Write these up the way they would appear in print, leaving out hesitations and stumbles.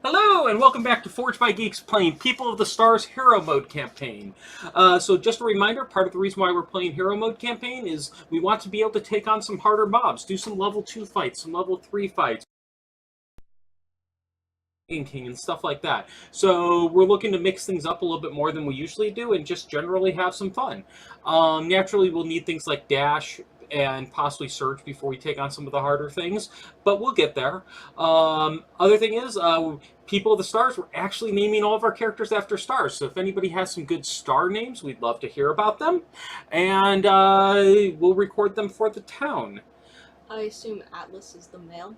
Hello, and welcome back to Forged by Geeks, playing People of the Stars Hero Mode campaign. So just a reminder, part of the reason why we're playing Hero Mode campaign is we want to be able to take on some harder mobs, do some level 2 fights, some level 3 fights, King and stuff like that. So we're looking to mix things up a little bit more than we usually do and just generally have some fun. Naturally, we'll need things like Dash and possibly Surge before we take on some of the harder things, but we'll get there. Other thing is, People of the Stars, we're actually naming all of our characters after stars, so if anybody has some good star names, we'd love to hear about them, and we'll record them for the town. I assume Atlas is the male.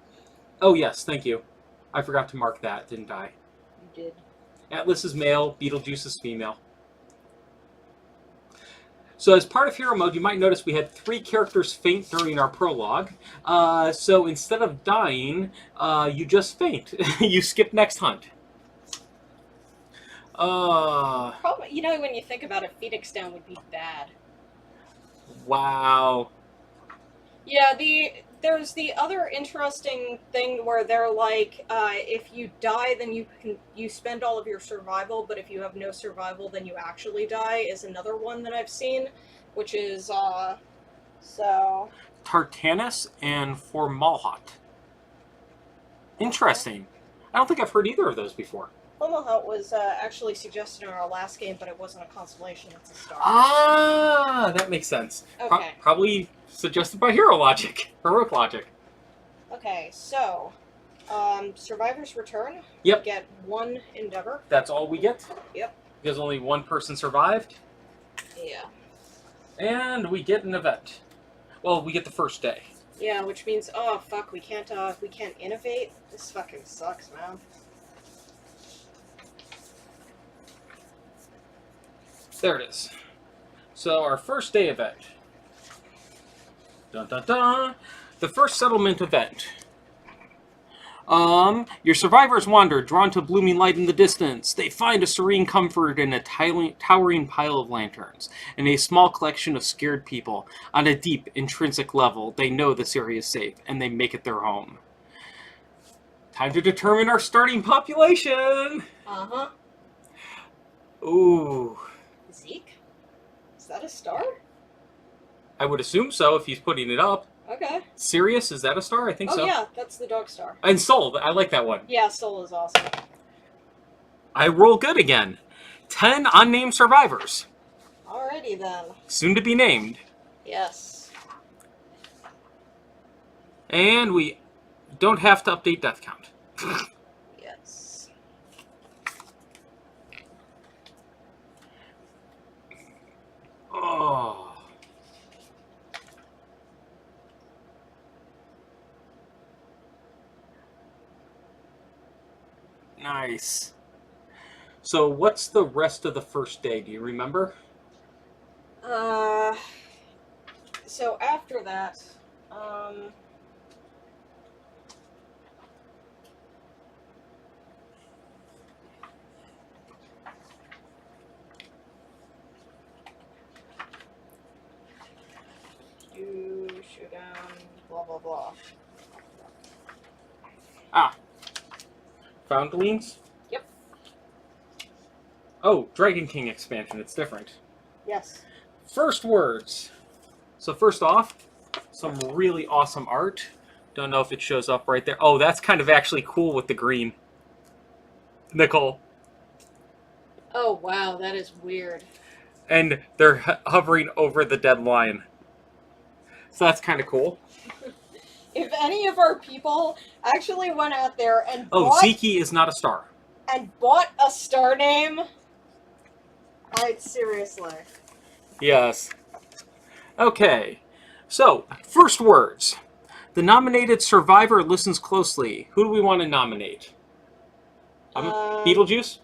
Oh yes, thank you. I forgot to mark that, didn't I? You did. Atlas is male, Betelgeuse is female. So as part of Hero Mode, you might notice we had 3 characters faint during our prologue. So instead of dying, you just faint. You skip next hunt. Probably, when you think about it, Phoenix Down would be bad. Wow. Yeah, there's the other interesting thing where they're like, if you die, then you spend all of your survival, but if you have no survival, then you actually die, is another one that I've seen, which is, so... Tartanus and Formalhaut. Interesting. I don't think I've heard either of those before. Formalhaut was actually suggested in our last game, but it wasn't a constellation, it's a star. Ah, that makes sense. Okay. Probably suggested by heroic logic. Okay, so, Survivors Return. Yep. Get 1 endeavor. That's all we get? Yep. Because only 1 person survived? Yeah. And we get an event. Well, we get the first day. Yeah, which means, oh fuck, we can't innovate? This fucking sucks, man. There it is. So our first day event. Dun dun dun. The first settlement event. Your survivors wander, drawn to blooming light in the distance. They find a serene comfort in a towering pile of lanterns, and a small collection of scared people. On a deep, intrinsic level, they know this area is safe, and they make it their home. Time to determine our starting population! Uh-huh. Ooh. Zeke? Is that a star? I would assume so if he's putting it up. Okay. Sirius, is that a star? I think so. Oh yeah, that's the dog star. And Sol, I like that one. Yeah, Sol is awesome. I roll good again. 10 unnamed survivors. Alrighty then. Soon to be named. Yes. And we don't have to update death count. Yes. Oh. Nice. So what's the rest of the first day? Do you remember? So after that, you shoot down, blah blah blah. Ah. Foundlings? Yep. Oh, Dragon King expansion. It's different. Yes. First words. So first off, some really awesome art. Don't know if it shows up right there. Oh, that's kind of actually cool with the green. Nicole. Oh wow, that is weird. And they're hovering over the dead lion. So that's kind of cool. If any of our people actually went out there and Oh, Zeke is not a star. bought a star name, seriously. Yes. Okay. So, first words. The nominated survivor listens closely. Who do we want to nominate? Betelgeuse?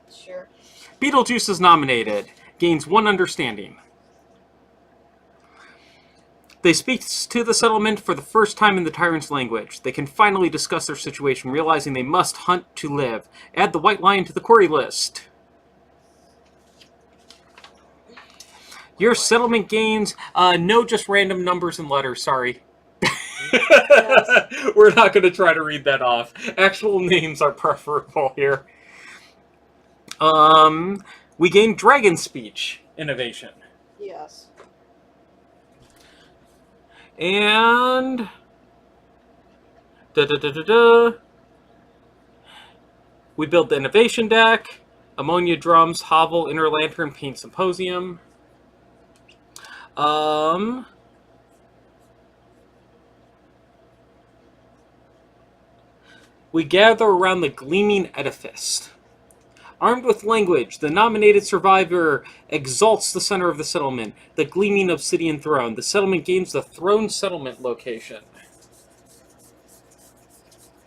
Sure. Betelgeuse is nominated. Gains 1 understanding. They speak to the settlement for the first time in the Tyrant's language. They can finally discuss their situation, realizing they must hunt to live. Add the White Lion to the query list. Your settlement gains, no just random numbers and letters, sorry. Yes. We're not going to try to read that off. Actual names are preferable here. We gain Dragon Speech innovation. Yes. And we build the innovation deck, ammonia drums, hovel, inner lantern, paint symposium. We gather around the gleaming edifice. Armed with language, the nominated survivor exalts the center of the settlement, the gleaming obsidian throne. The settlement gains the throne settlement location.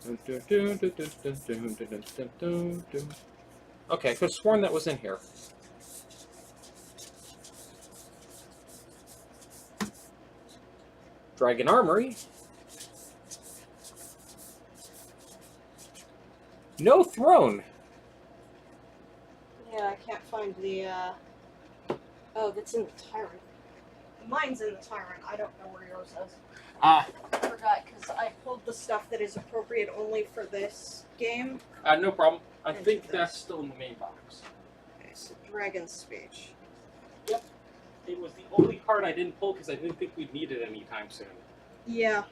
Okay, I could have sworn that was in here. Dragon Armory. No throne. Yeah, I can't find the, Oh, that's in the Tyrant. Mine's in the Tyrant. I don't know where yours is. I forgot, because I pulled the stuff that is appropriate only for this game. No problem. I Thank think you. that's still in the main box. Okay, so Dragon Speech. Yep. It was the only card I didn't pull because I didn't think we'd need it anytime soon. Yeah.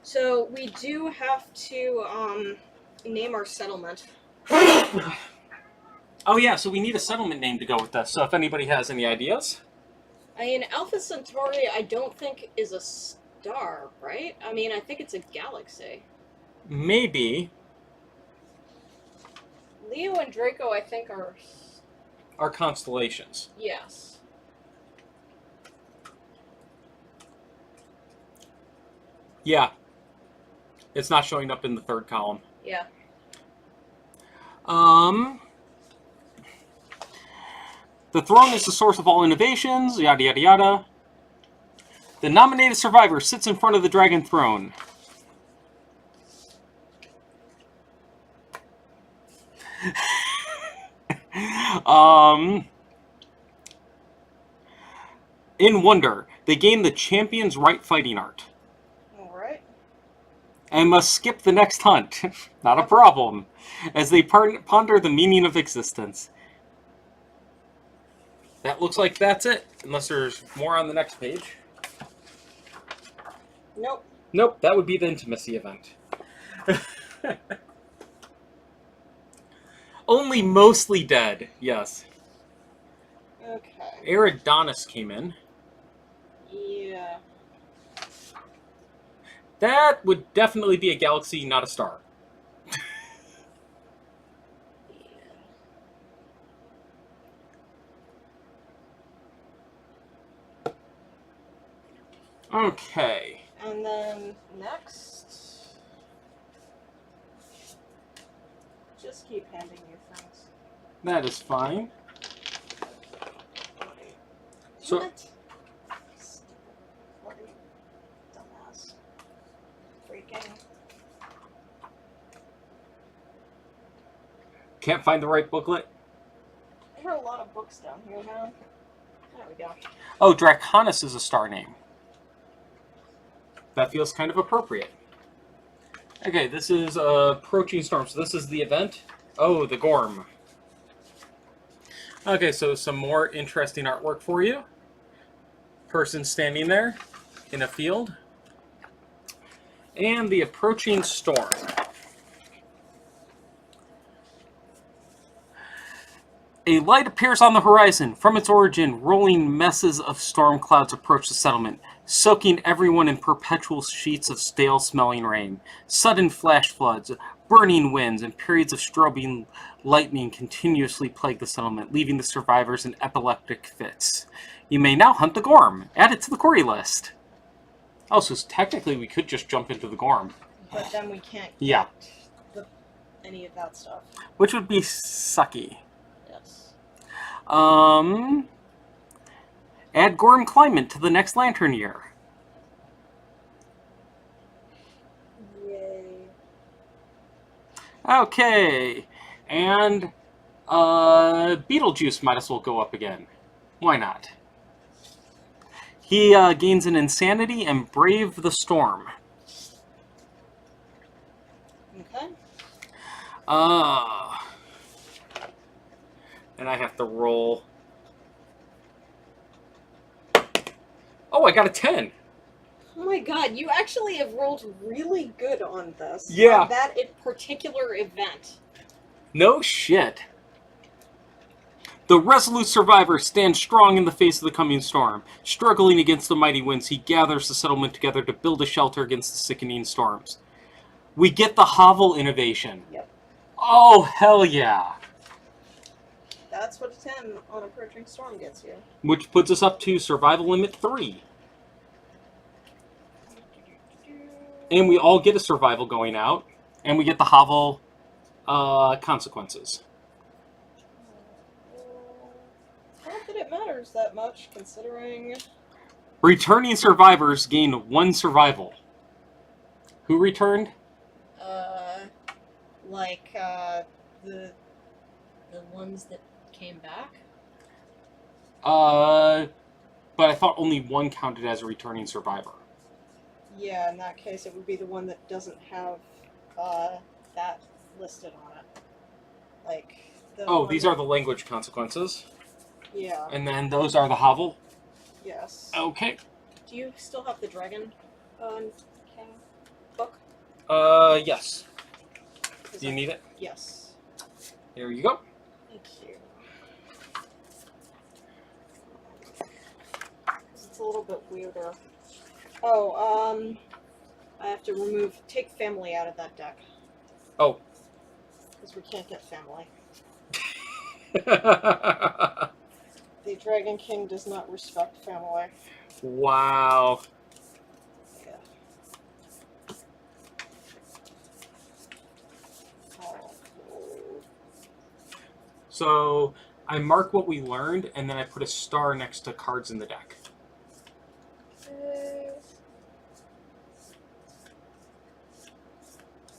So we do have to, name our settlement. Oh yeah, so we need a settlement name to go with this. So if anybody has any ideas. I mean, Alpha Centauri, I don't think is a star, right? I mean, I think it's a galaxy. Maybe. Leo and Draco, I think, Are constellations. yes. Yeah. It's not showing up in the third column. Yeah. The throne is the source of all innovations, yada yada yada. The nominated survivor sits in front of the dragon throne. In Wonder, they gain the champion's right fighting art. Alright. And must skip the next hunt. Not a problem. As they ponder the meaning of existence. That looks like that's it. Unless there's more on the next page. Nope. Nope, that would be the intimacy event. Only mostly dead, yes. Okay. Eridonis came in. Yeah. That would definitely be a galaxy, not a star. Okay. And then next, just keep handing you things. That is fine. So- Damn it. Stupid bloody dumbass. Freaking. Can't find the right booklet? There are a lot of books down here, man. There we go. Oh, Draconis is a star name. That feels kind of appropriate. Okay, this is Approaching Storm. So this is the event. Oh, the Gorm. Okay, so some more interesting artwork for you. Person standing there in a field. And the Approaching Storm. A light appears on the horizon. From its origin, rolling messes of storm clouds approach the settlement, soaking everyone in perpetual sheets of stale-smelling rain. Sudden flash floods, burning winds, and periods of strobing lightning continuously plague the settlement, leaving the survivors in epileptic fits. You may now hunt the Gorm. Add it to the query list. Oh, so technically we could just jump into the Gorm. But then we can't Yeah. get any of that stuff. Which would be sucky. Yes. Add Gorm Climate to the next Lantern Year. Yay. Okay, and Betelgeuse might as well go up again. Why not? He gains an Insanity and Brave the Storm. And I have to roll. Oh, I got a 10. Oh my god, you actually have rolled really good on this. Yeah. On that particular event. No shit. The resolute survivor stands strong in the face of the coming storm. Struggling against the mighty winds, he gathers the settlement together to build a shelter against the sickening storms. We get the hovel innovation. Yep. Oh, hell yeah. That's what a 10 on approaching storm gets you. Which puts us up to survival limit 3. And we all get a survival going out. And we get the hovel consequences. Not that it matters that much, considering... Returning survivors gain 1 survival. Who returned? The ones that came back? But I thought only 1 counted as a returning survivor. Yeah, in that case it would be the one that doesn't have, that listed on it. Like, These are the language consequences. Yeah. And then those are the hovel? Yes. Okay. Do you still have the dragon, book? Yes. Do you need it? Yes. Here you go. Thank you. It's a little bit weirder. Oh, I have to take family out of that deck. Oh. Because we can't get family. The Dragon King does not respect family. Wow. Yeah. So I mark what we learned, and then I put a star next to cards in the deck.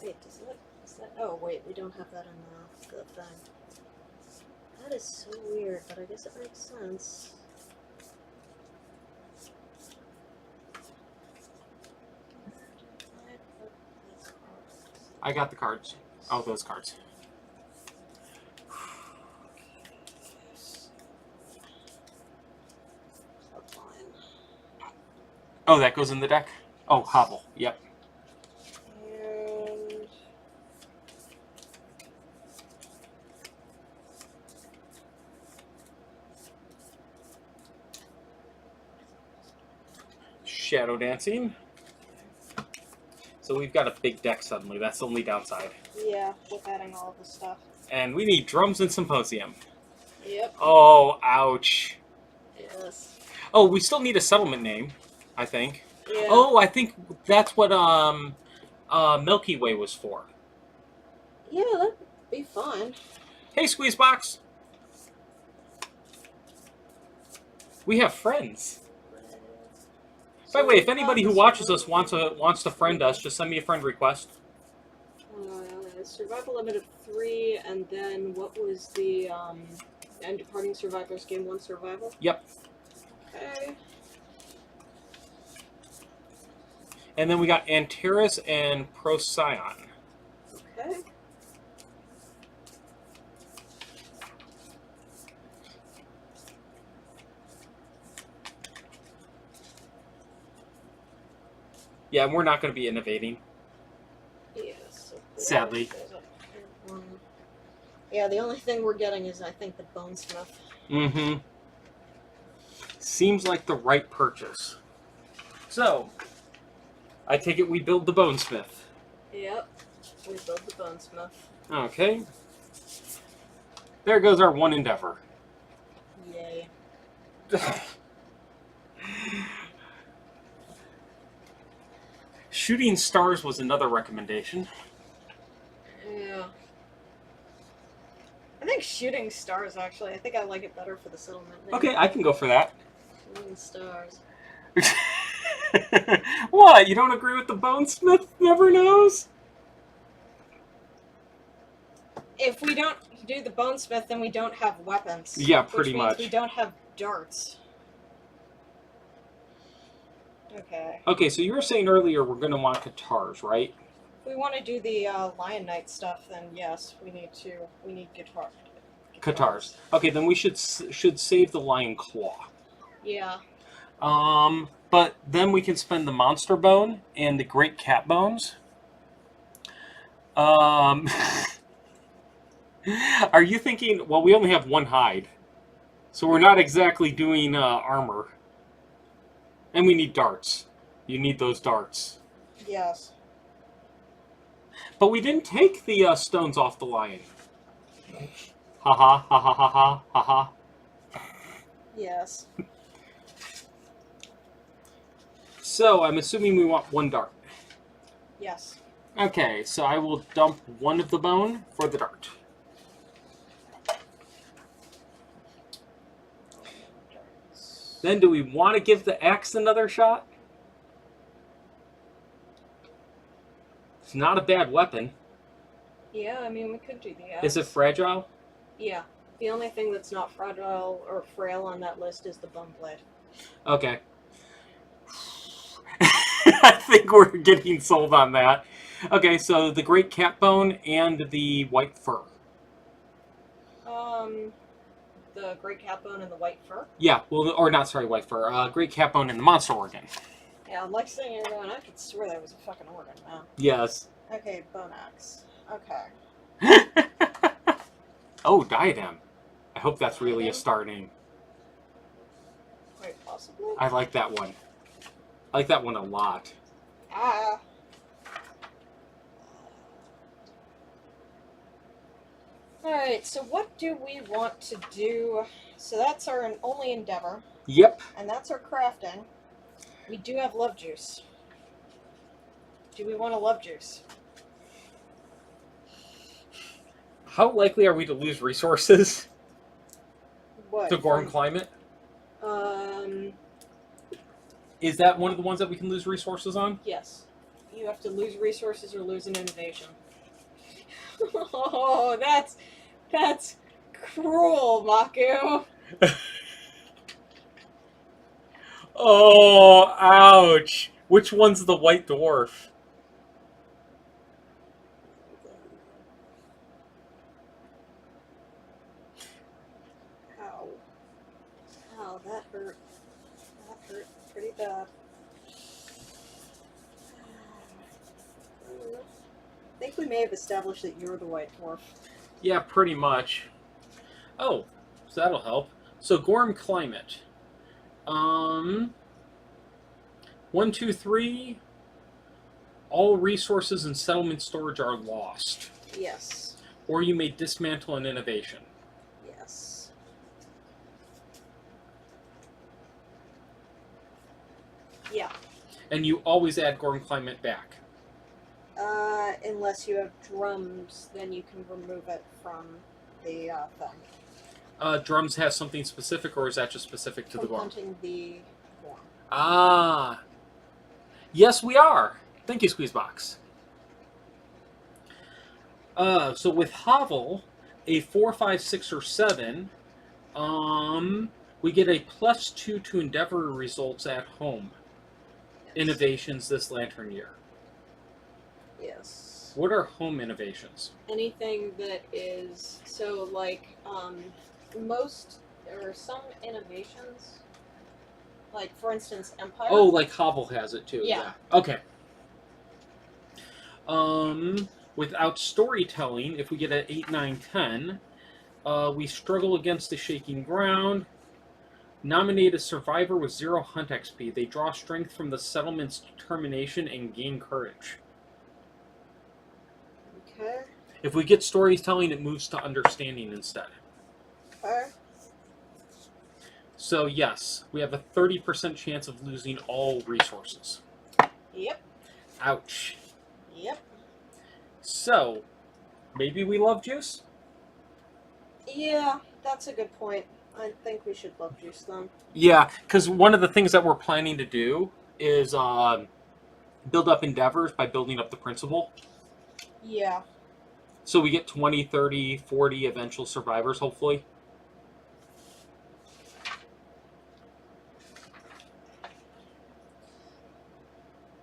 Wait, is that? Oh, wait, we don't have that in the thing. That is so weird, but I guess it makes sense. I got the cards. Oh, those cards. Oh, that goes in the deck? Oh, hovel. Yep. And... Shadow dancing. So we've got a big deck suddenly. That's the only downside. Yeah, with adding all of this stuff. And we need drums and symposium. Yep. Oh, ouch. Yes. Oh, we still need a settlement name, I think. Yeah. Oh, I think that's what Milky Way was for. Yeah, that'd be fine. Hey, Squeezebox. We have friends. By the way, if anybody who watches us wants to friend us, just send me a friend request. Survival limit of 3, and then what was the end departing survivors gain 1 survival? Yep. Okay. And then we got Antares and Procyon. Okay. Yeah, and we're not going to be innovating. Yes. Sadly. Yeah, the only thing we're getting is, I think, the Bonesmith. Mm-hmm. Seems like the right purchase. So, I take it we build the Bonesmith. Yep. We build the Bonesmith. Okay. There goes our one endeavor. Yay. Shooting stars was another recommendation. Yeah. I think shooting stars, actually. I think I like it better for the settlement name. Okay, I can go for that. Shooting stars. What? You don't agree with the Bonesmith never knows? If we don't do the Bonesmith, then we don't have weapons. Yeah, pretty which means much. we don't have darts. Okay. Okay, so you were saying earlier we're going to want guitars, right? we want to do the Lion Knight stuff, then yes, we need Guitars. Okay, then we should save the Lion Claw. Yeah. But then we can spend the Monster Bone and the Great Cat Bones. Are you thinking? Well, we only have one hide, so we're not exactly doing armor. And we need darts. You need those darts. Yes. But we didn't take the stones off the lion. Ha ha ha ha ha ha ha ha. Yes. So I'm assuming we want one dart. Yes. Okay, so I will dump one of the bone for the dart. Then do we want to give the axe another shot? It's not a bad weapon. Yeah, I mean, we could do the axe. Is it fragile? Yeah. The only thing that's not fragile or frail on that list is the bone blade. Okay. I think we're getting sold on that. Okay, so the Great Cat Bone and the White Fur. The Great Cat Bone and the White Fur? Yeah, well, or not, sorry, White Fur. Great Cat Bone and the Monster Organ. Yeah, I'm like sitting here going, I could swear that was a fucking organ, man. Yes. Okay, bone axe. Okay. Oh, Diadem. I hope that's really a star name. Quite possibly. I like that one. I like that one a lot. Ah. Alright, so what do we want to do? So that's our only endeavor. Yep. And that's our crafting. We do have love juice. Do we want a love juice? How likely are we to lose resources What? to Gorm Climate? Is that one of the ones that we can lose resources on? Yes. You have to lose resources or lose an innovation. Oh, that's cruel, Maku. Oh, ouch. Which one's the White Dwarf? Ow. Ow, that hurt. That hurt pretty bad. I think we may have established that you're the White Dwarf. Yeah, pretty much. Oh, so that'll help. So Gorm Climate. 1, 2, 3. All resources and settlement storage are lost. Yes. Or you may dismantle an innovation. Yes. Yeah. And you always add Gorm Climate back. Unless you have drums, then you can remove it from the thing. Drums has something specific, or is that just specific to From the Gorm? hunting the Gorm. Ah. Yes, we are. Thank you, Squeezebox. So with Hovel, a 4, 5, 6, or 7, we get a +2 to Endeavor results at home. Yes. Innovations this lantern year. Yes. What are home innovations? Anything that is so like most or some innovations, like for instance Empire. Oh, like Hovel has it too. Yeah. Okay. Without storytelling, if we get an 8, 9, 10, we struggle against the shaking ground. Nominate a survivor with 0 hunt XP. They draw strength from the settlement's determination and gain courage. Okay. If we get storytelling, it moves to understanding instead. Okay. So yes, we have a 30% chance of losing all resources. Yep. Ouch. Yep. So, maybe we love juice? Yeah, that's a good point. I think we should love juice them. Yeah, because one of the things that we're planning to do is build up endeavors by building up the principal. Yeah. So we get 20, 30, 40 eventual survivors, hopefully.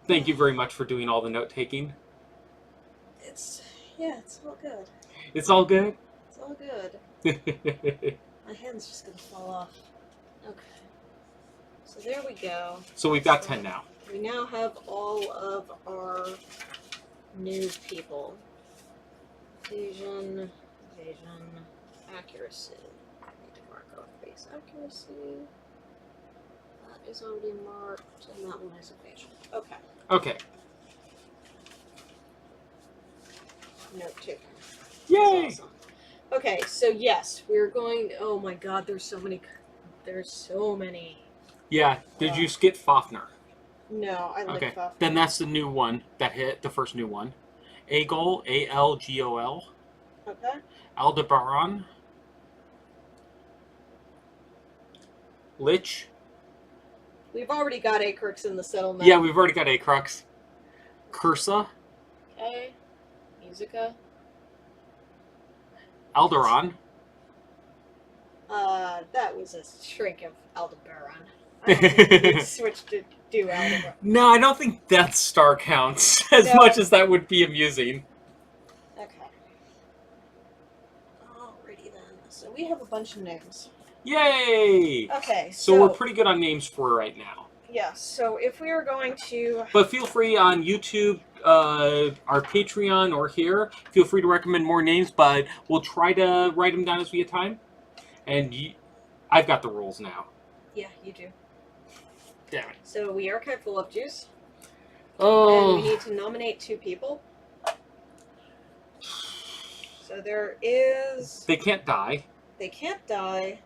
Thank you very much for doing all the note-taking. Yeah, it's all good. It's all good? It's all good. My hand's just gonna fall off. Okay. So there we go. So we've got 10 now. We now have all of our new people. Evasion, accuracy. I need to mark off base accuracy. That is already marked, and that one is evasion. Okay. Okay. Note taken. Yay! Awesome. Okay, so yes, we're going. Oh my God, there's so many. There's so many. Yeah, did you skip Fafnir? No, I like Okay, Fafnir. then that's the new one that hit, the first new one. Agol, A-L-G-O-L. Okay. Aldebaran. Lich. We've already got Acrix in the settlement. Yeah, we've already got Acrux. Cursa. Okay. Musica. Alderon. That was a shrink of Aldebaran. I don't think we switched to do Aldebaran. No, I don't think Death Star counts as much as that would be amusing. Okay. Alrighty then. So we have a bunch of names. Yay! Okay, So we're pretty good on names for right now. Yeah, so if we are going to... But feel free on YouTube, our Patreon, or here, feel free to recommend more names, but we'll try to write them down as we get time. And I've got the rules now. Yeah, you do. Damn it. So we archive the Love Juice. Oh. And we need to nominate 2 people. So there is... They can't die. They can't die.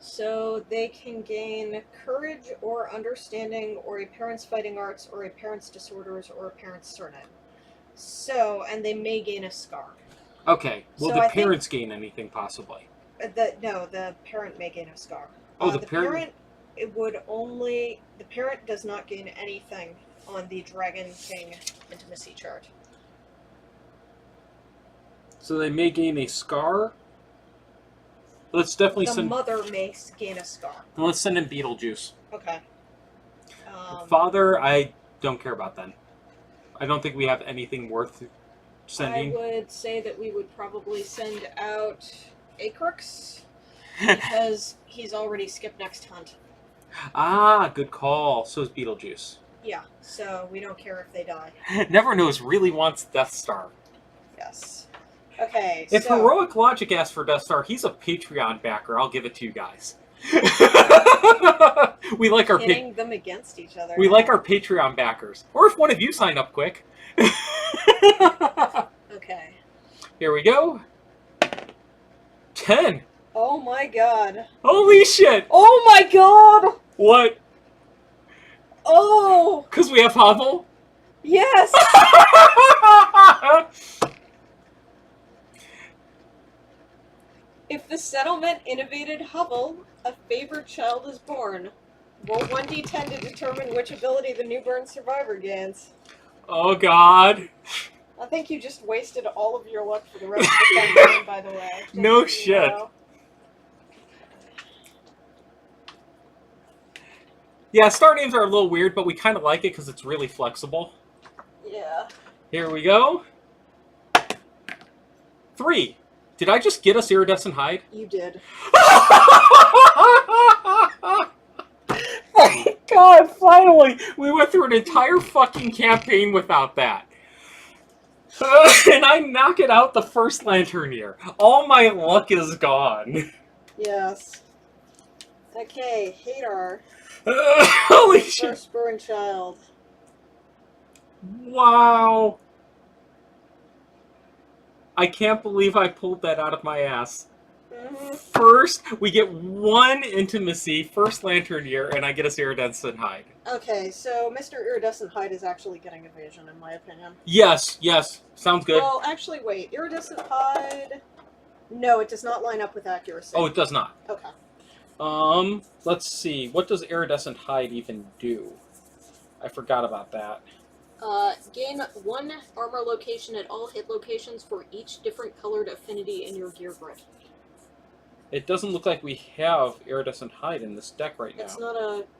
So they can gain courage or understanding or a parent's fighting arts or a parent's disorders or a parent's surname. So, and they may gain a scar. Okay. Will So the I think- parents gain anything, possibly? No, the parent may gain a scar. Oh, the the parent... it would only... The parent does not gain anything on the Dragon King intimacy chart. So they may gain a scar? Let's definitely The send... mother may gain a scar. Let's send in Betelgeuse. Okay. Father, I don't care about then. I don't think we have anything worth sending. I would say that we would probably send out Acrix, because he's already skipped next hunt. Ah, good call. So is Betelgeuse. Yeah, so we don't care if they die. Never knows, really wants Death Star. Yes. Okay, If so... Heroic Logic asks for Death Star, he's a Patreon backer. I'll give it to you guys. We like our pitting them against each other. we like our Patreon backers. Or if one of you sign up quick. Okay. Here we go. 10. Oh my god. Holy shit. Oh my god! What? Oh! Because we have Hovel? Yes! If the settlement innovated Hubble, a favored child is born. Roll 1d10 to determine which ability the newborn survivor gains. Oh god. I think you just wasted all of your luck for the rest of the campaign, by the way. Just No so you shit. know. Yeah, star names are a little weird, but we kind of like it because it's really flexible. Yeah. Here we go. 3. Did I just get us Iridescent Hide? You did. Thank God, finally! We went through an entire fucking campaign without that. And I knock it out the first lantern year. All my luck is gone. Yes. Okay, Hadar. Holy shit. Firstborn child. Wow. I can't believe I pulled that out of my ass. Mm-hmm. First, we get 1 intimacy, first lantern year, and I get us Iridescent Hide. Okay, so Mr. Iridescent Hide is actually getting evasion, in my opinion. Yes, yes. Sounds good. Well, actually, wait. Iridescent Hide... No, it does not line up with accuracy. Oh, it does not. Okay. Let's see. What does Iridescent Hide even do? I forgot about that. Gain 1 armor location at all hit locations for each different colored affinity in your gear grid. It doesn't look like we have Iridescent Hide in this deck right now.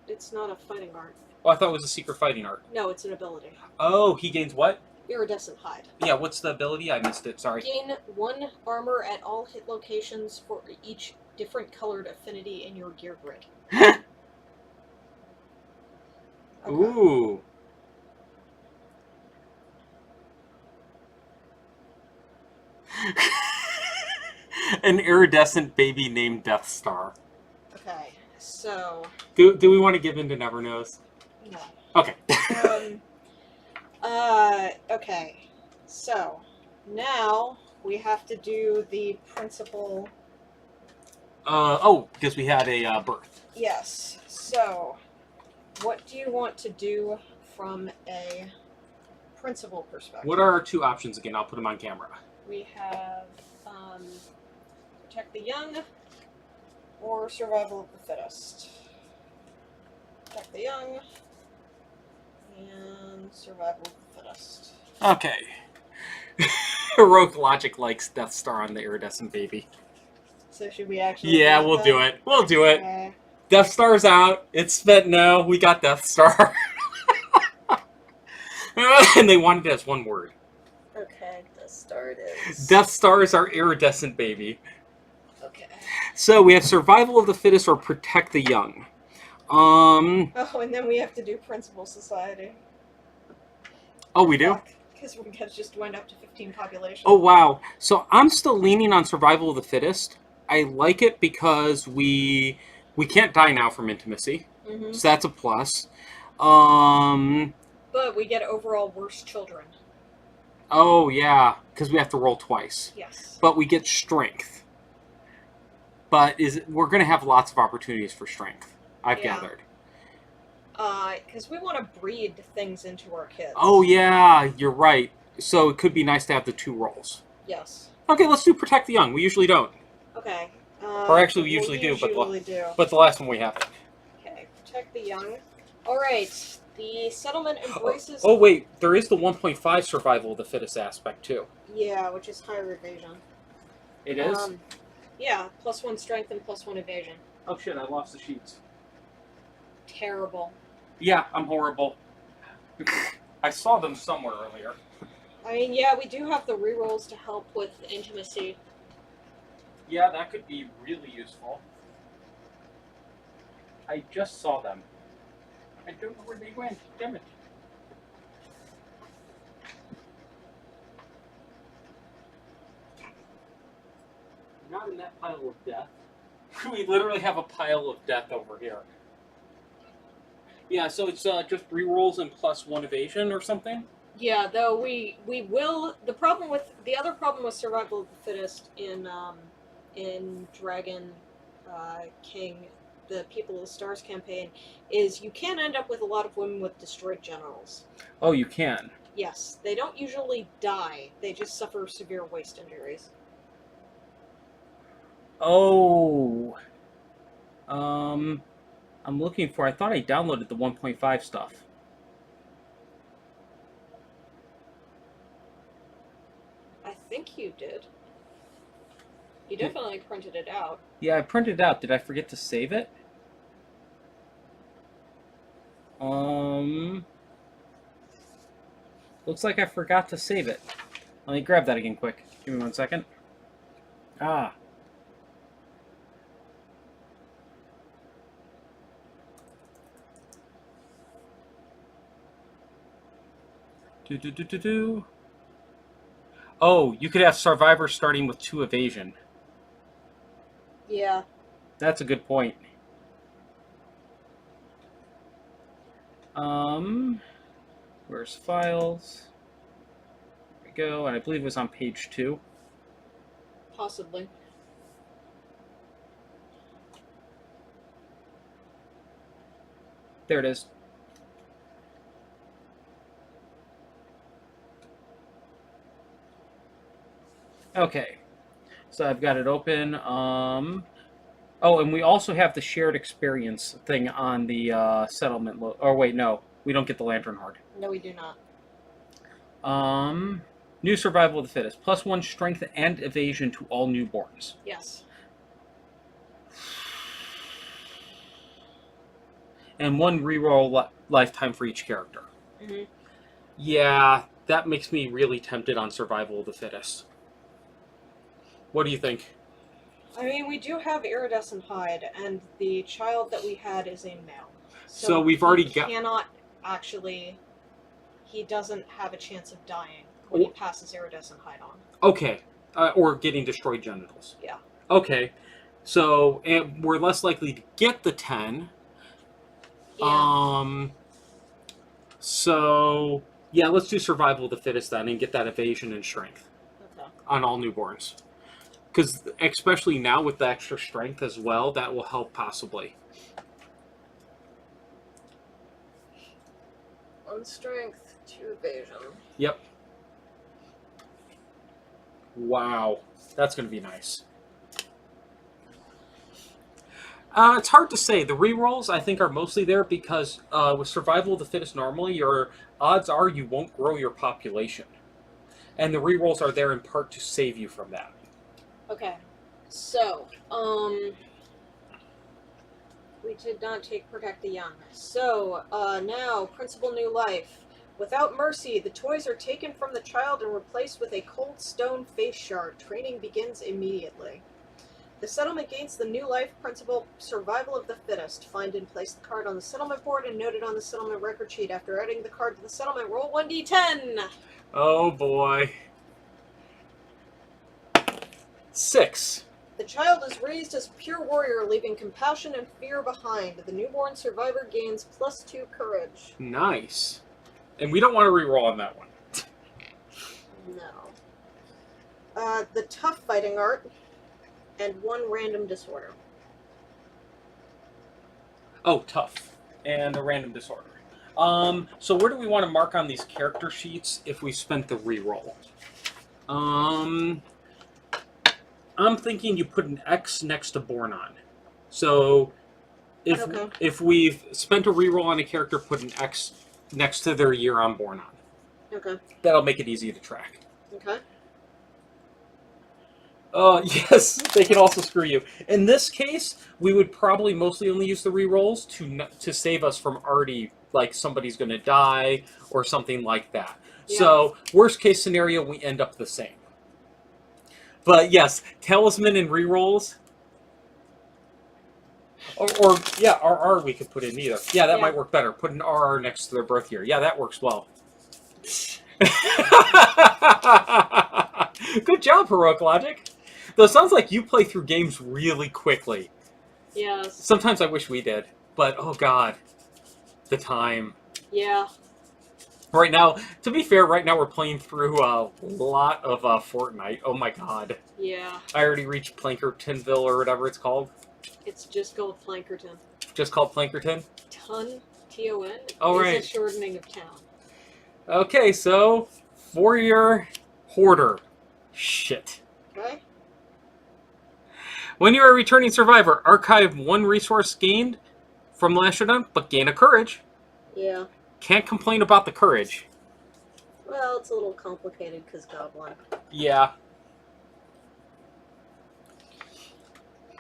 It's not a fighting art. Oh, I thought it was a secret fighting art. No, it's an ability. Oh, he gains what? Iridescent hide. Yeah, what's the ability? I missed it, sorry. Gain 1 armor at all hit locations for each different colored affinity in your gear grid. Okay. Ooh. An iridescent baby named Death Star. Okay, so... Do we want to give in to Never Knows? No. Okay. Okay. So, now we have to do the principal... because we had a birth. Yes. So, what do you want to do from a principal perspective? What are our 2 options again? I'll put them on camera. We have protect the young or survival of the fittest. Protect the young and survival of the fittest. Okay. Heroic Logic likes Death Star on the iridescent baby. So should we actually? Yeah, we'll do it. We'll do it. Okay. Death Star's out. It's spent now. We got Death Star. And they wanted it as one word. Okay, Death Star it is. Death Star is our iridescent baby. Okay. So we have survival of the fittest or protect the young. Oh, and then we have to do Principal Society. Oh, we do? Because we just went up to 15 population. Oh, wow. So I'm still leaning on survival of the fittest. I like it because we can't die now from intimacy. Mm-hmm. So that's a plus. But we get overall worse children. Oh, yeah. Because we have to roll twice. Yes. But we get strength. But we're going to have lots of opportunities for strength, I've gathered. Because we want to breed things into our kids. Oh, yeah. You're right. So it could be nice to have the 2 rolls. Yes. Okay, let's do protect the young. We usually don't. Okay. Or actually, we usually do. But the last one we haven't. Okay, protect the young. Alright, the settlement embraces... Oh, wait. There is the 1.5 survival of the fittest aspect, too. Yeah, which is higher evasion. It is? Yeah, +1 strength and +1 evasion. Oh, shit. I lost the sheets. Terrible. Yeah, I'm horrible. I saw them somewhere earlier. I mean, yeah, we do have the rerolls to help with intimacy. Yeah, that could be really useful. I just saw them. I don't know where they went. Damn it. Not in that pile of death. We literally have a pile of death over here. Yeah, so it's just rerolls and +1 evasion or something? Yeah, though we will... The other problem with survival of the fittest in Dragon King, the People of the Stars campaign, is you can end up with a lot of women with destroyed genitals. Oh, you can? Yes, they don't usually die. They just suffer severe waist injuries. Oh. I'm looking for... I thought I downloaded the 1.5 stuff. I think you did. You definitely printed it out. Yeah, I printed it out. Did I forget to save it? Looks like I forgot to save it. Let me grab that again quick. Give me 1 second. Ah. Oh, you could have Survivor starting with 2 evasion. Yeah. That's a good point. Where's files? There we go, and I believe it was on page 2. Possibly. There it is. Okay, so I've got it open. Oh, and we also have the shared experience thing on the settlement. Or wait, no, we don't get the Lantern Heart. No, we do not. New survival of the fittest. +1 strength and evasion to all newborns. Yes. And 1 reroll lifetime for each character. Mm-hmm. Yeah, that makes me really tempted on survival of the fittest. What do you think? I mean, we do have iridescent hide, and the child that we had is a male. So we've already got... cannot actually... He doesn't have a chance of dying when he passes iridescent hide on. Okay. Or getting destroyed genitals. Yeah. Okay. So, and we're less likely to get the 10. Yeah. So, yeah, let's do survival of the fittest then and get that evasion and strength. Okay. On all newborns. Because especially now with the extra strength as well, that will help possibly. On strength to evasion. Yep. Wow. That's going to be nice. It's hard to say. The rerolls, I think, are mostly there because with survival of the fittest normally, your odds are you won't grow your population. And the rerolls are there in part to save you from that. Okay. So, we did not take Protect the Young. So, now, Principal New Life. Without mercy, the toys are taken from the child and replaced with a cold stone face shard. Training begins immediately. The settlement gains the New Life principle, Survival of the Fittest. Find and place the card on the settlement board and note it on the settlement record sheet. After adding the card to the settlement, roll 1d10! Oh boy. 6. The child is raised as pure warrior, leaving compassion and fear behind. The newborn survivor gains +2 courage. Nice. And we don't want to reroll on that one. No. The tough fighting art, and 1 random disorder. Oh, tough. And a random disorder. So where do we want to mark on these character sheets if we spent the reroll? I'm thinking you put an X next to Born On. So if we've spent a reroll on a character, put an X next to their year on Born On. Okay. That'll make it easy to track. Okay. Yes, they can also screw you. In this case, we would probably mostly only use the rerolls to save us from already, like, somebody's going to die or something like that. Yeah. So, worst case scenario, we end up the same. But yes, talisman and rerolls. Or yeah, RR we could put in either. Yeah, that might work better. Put an RR next to their birth year. Yeah, that works well. Good job, Heroic Logic. Though it sounds like you play through games really quickly. Yes. Sometimes I wish we did. But, oh god. The time. Yeah. Right now, to be fair, right now we're playing through a lot of Fortnite. Oh my god. Yeah. I already reached Plankertonville or whatever it's called. It's just called Plankerton. Just called Plankerton? Ton, T-O-N, oh, is right. a shortening of town. Okay, so, for your hoarder. Shit. Okay. When you are a returning survivor, archive 1 resource gained from last showdown, but gain a courage. Yeah. Can't complain about the courage. Well, it's a little complicated because Goblin. Yeah.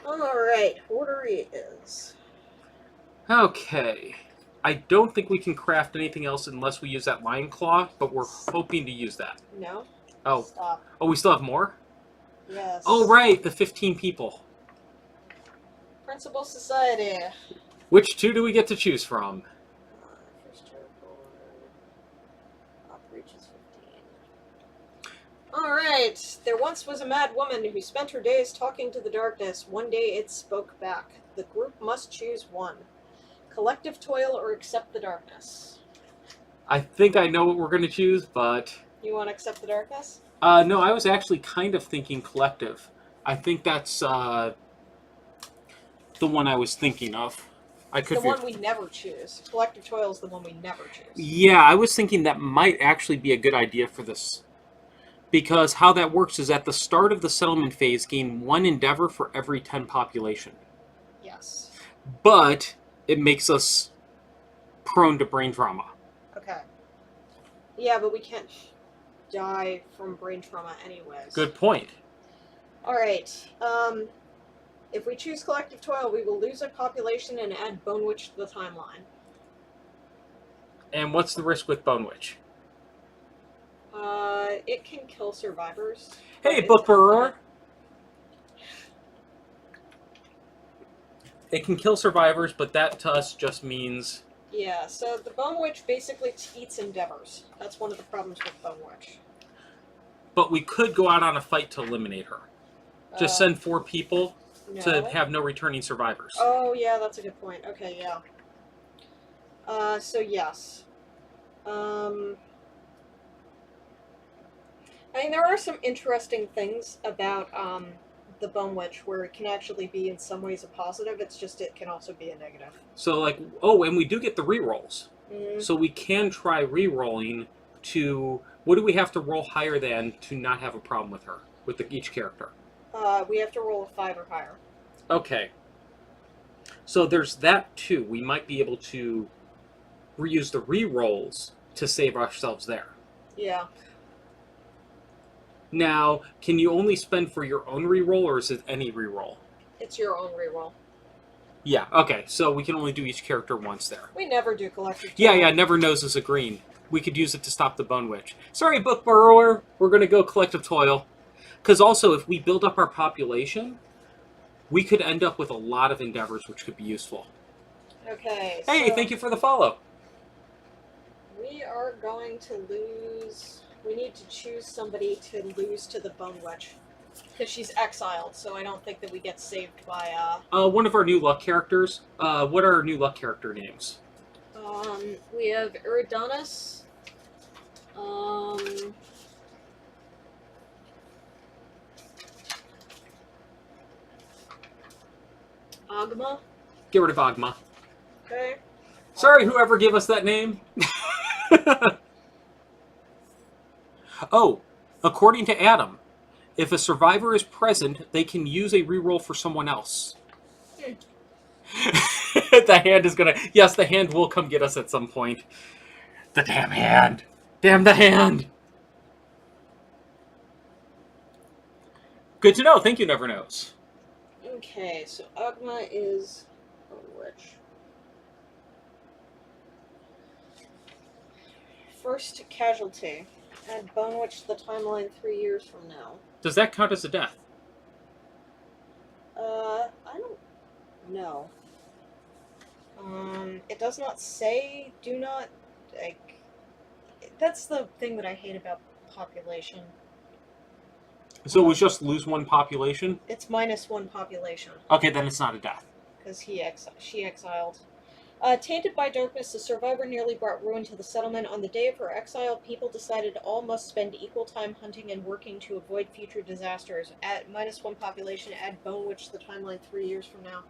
Alright, order is. Okay. I don't think we can craft anything else unless we use that lion claw, but we're hoping to use that. No. Oh. Stop. Oh, we still have more? Yes. Oh, right, the 15 people. Principal Society. Which 2 do we get to choose from? First Top reaches 15. Alright. There once was a mad woman who spent her days talking to the darkness. One day it spoke back. The group must choose one. Collective toil or accept the darkness. I think I know what we're going to choose, but... You want to accept the darkness? No, I was actually kind of thinking collective. I think that's the one I was thinking of. The one we never choose. Collective toil is the one we never choose. Yeah, I was thinking that might actually be a good idea for this. Because how that works is at the start of the settlement phase, gain 1 endeavor for every 10 population. Yes. But it makes us prone to brain trauma. Okay. Yeah, but we can't die from brain trauma anyways. Good point. Alright. If we choose collective toil, we will lose a population and add Bone Witch to the timeline. And what's the risk with Bone Witch? It can kill survivors. Hey, but Book it's Burrower! It can kill survivors, but that to us just means... Yeah, so the Bone Witch basically eats endeavors. That's one of the problems with Bone Witch. But we could go out on a fight to eliminate her. Just send 4 people to have no returning survivors. Oh, yeah, that's a good point. Okay, yeah. So yes. I mean, there are some interesting things about the Bone Witch where it can actually be in some ways a positive. It's just it can also be a negative. So, like, oh, and we do get the rerolls. Mm. So we can try rerolling to... What do we have to roll higher than to not have a problem with her, with each character? We have to roll a 5 or higher. Okay. So there's that, too. We might be able to reuse the rerolls to save ourselves there. Yeah. Now, can you only spend for your own reroll, or is it any reroll? It's your own reroll. Yeah, okay. So we can only do each character once there. We never do collective Yeah, never noses a green. We could use it to stop the Bone Witch. Sorry, Book Burrower. We're going to go collective toil. Because also, if we build up our population, we could end up with a lot of endeavors, which could be useful. Okay. Hey, so thank you for the follow. we are going to lose... We need to choose somebody to lose to the Bone Witch. Because she's exiled, so I don't think that we get saved by, One of our new luck characters. What are our new luck character names? we have Eridanus. Agma. Get rid of Agma. Okay. Sorry, whoever gave us that name. Oh, according to Adam, if a survivor is present, they can use a reroll for someone else. The hand is gonna... Yes, the hand will come get us at some point. The damn hand! Damn the hand! Good to know. Thank you, Never Knows. Okay, so Agma is Bone Witch. First casualty. Add Bone Witch to the timeline 3 years from now. Does that count as a death? I don't know. It does not say, do not, like, that's the thing that I hate about population. So we just lose 1 population? It's -1 population. Okay, then it's not a death. Because she exiled. Tainted by darkness, the survivor nearly brought ruin to the settlement. On the day of her exile, people decided all must spend equal time hunting and working to avoid future disasters. At -1 population, add Bone Witch to the timeline 3 years from now.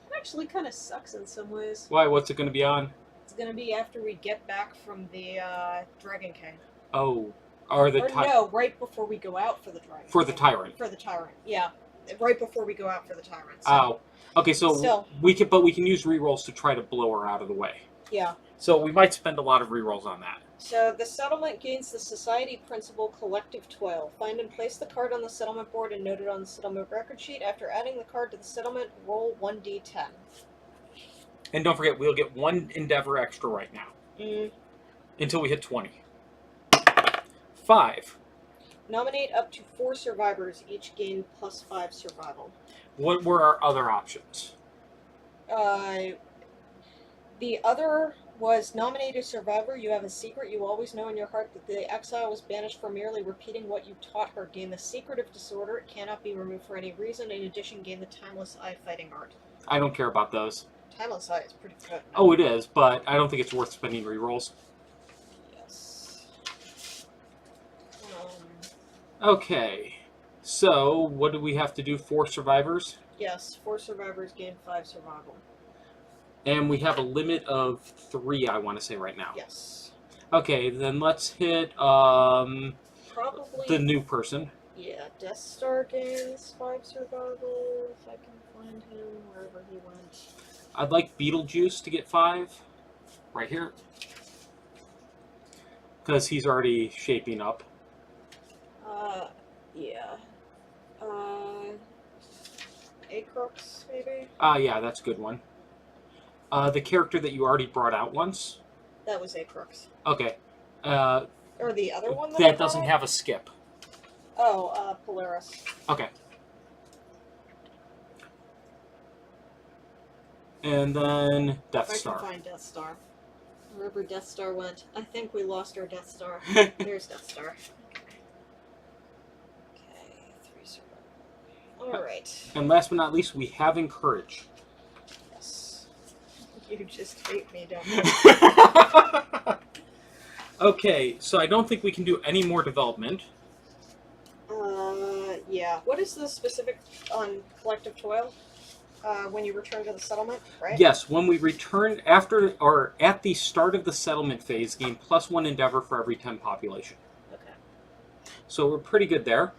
It actually kind of sucks in some ways. Why? What's it going to be on? It's going to be after we get back from the Dragon King. Oh. Or the no, right before we go out for the Dragon For King. the Tyrant. For the Tyrant, yeah. Right before we go out for the Tyrant. So. Oh. Okay, so we can use rerolls to try to blow her out of the way. Yeah. So we might spend a lot of rerolls on that. So the settlement gains the society principle collective toil. Find and place the card on the settlement board and note it on the settlement record sheet. After adding the card to the settlement, roll 1d10. And don't forget, we'll get 1 endeavor extra right now. Until we hit 20. 5. Nominate up to 4 survivors, each gain +5 survival. What were our other options? The other was nominate a survivor. You have a secret you always know in your heart that the exile was banished for merely repeating what you taught her. Gain the secret of disorder. It cannot be removed for any reason. In addition, gain the Timeless Eye fighting art. I don't care about those. Timeless Eye is pretty good. No? Oh, it is, but I don't think it's worth spending rerolls. Yes. Okay. So, what do we have to do? 4 survivors? Yes, 4 survivors gain 5 survival. And we have a limit of 3, I want to say, right now. Yes. Okay, then let's hit Probably the new person. Yeah, Death Star gains 5 survival, if I can find him wherever he went. I'd like Betelgeuse to get 5. Right here. Because he's already shaping up. Yeah. Acrux, maybe? Yeah, that's a good one. The character that you already brought out once. That was Acrux. Okay. Or the other one that doesn't have a skip. Oh, Polaris. Okay. And then Death If Star. I can find Death Star. Wherever Death Star went. I think we lost our Death Star. There's Death Star. Okay, 3 survival. Alright. And last but not least, we have Encourage. Yes. You just hate me, don't you? Okay, so I don't think we can do any more development. Yeah. What is the specific on Collective Toil? When you return to the settlement, right? Yes, when we return after or at the start of the settlement phase, gain +1 endeavor for every 10 population. Okay. So we're pretty good there.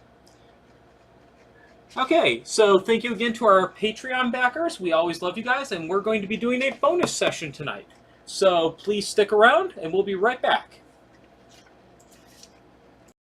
Okay, so thank you again to our Patreon backers. We always love you guys, and we're going to be doing a bonus session tonight. So please stick around, and we'll be right back.